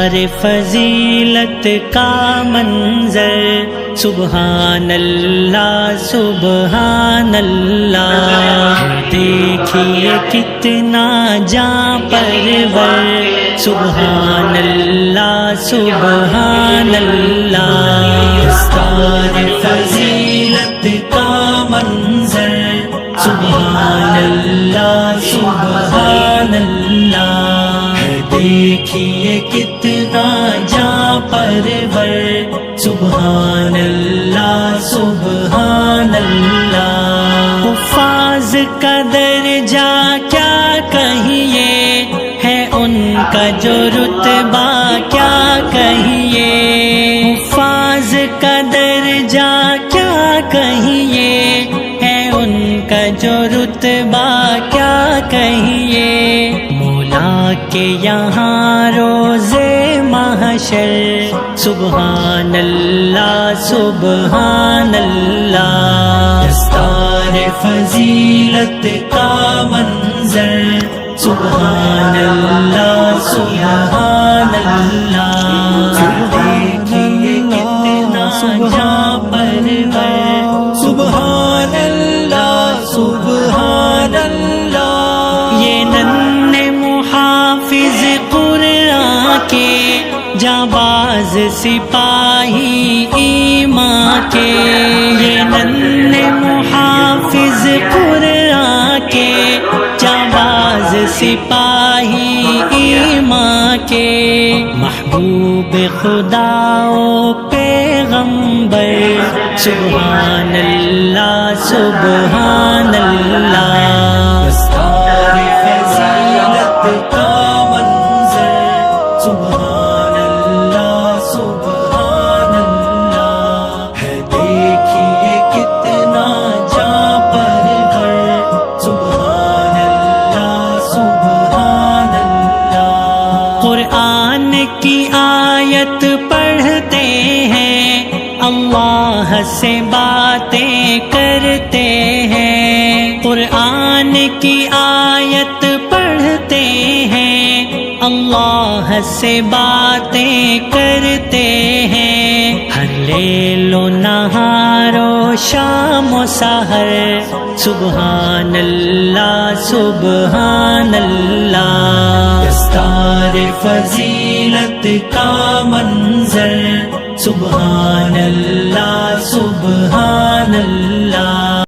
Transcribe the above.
دستار فضیلت کا منظر، سبحان اللہ سبحان اللہ، دیکھیے کتنا جاں پرور، سبحان اللہ سبحان اللہ، دستار فضیلت کا منظر، سبحان اللہ سبحان اللہ، دیکھیے کتنا جاں پرور، سبحان اللہ سبحان اللہ، حفاظ کا درجہ کیا کہیے، ہے ان کا جو رتبہ کیا کہیے، حفاظ کا درجہ کیا کہیے، ہے ان کا جو رتبہ کیا کہیے، مولا کے یہاں روزے محشر، سبحان اللہ سبحان اللہ، دستار فضیلت کا منظر، سبحان اللہ سبحان اللہ، دیکھیے کتنا جاں پرور، سبحان اللہ سبحان اللہ، یہ ننھے محافظ قرآن کے، جانباز سپاہی ایمان کے، یہ ننھے محافظ قرآن کے، جانباز سپاہی ایمان کے، محبوب خدا و پیغمبر، سبحان اللہ سبحان اللہ، دستار فضیلت کا منظر، سبحان اللہ سبحان اللہ، ہے دیکھیے کتنا جاں پرور، سبحان اللہ سبحان اللہ، قرآن کی آیت پڑھتے ہیں، اللہ سے باتیں کرتے ہیں، قرآن کی آیت پڑھتے ہیں، اللہ سے باتیں کرتے ہیں، ہر لیل و نہار و شام و سحر، سبحان اللہ سبحان اللہ، دستار فضیلت کا منظر، سبحان اللہ سبحان اللہ،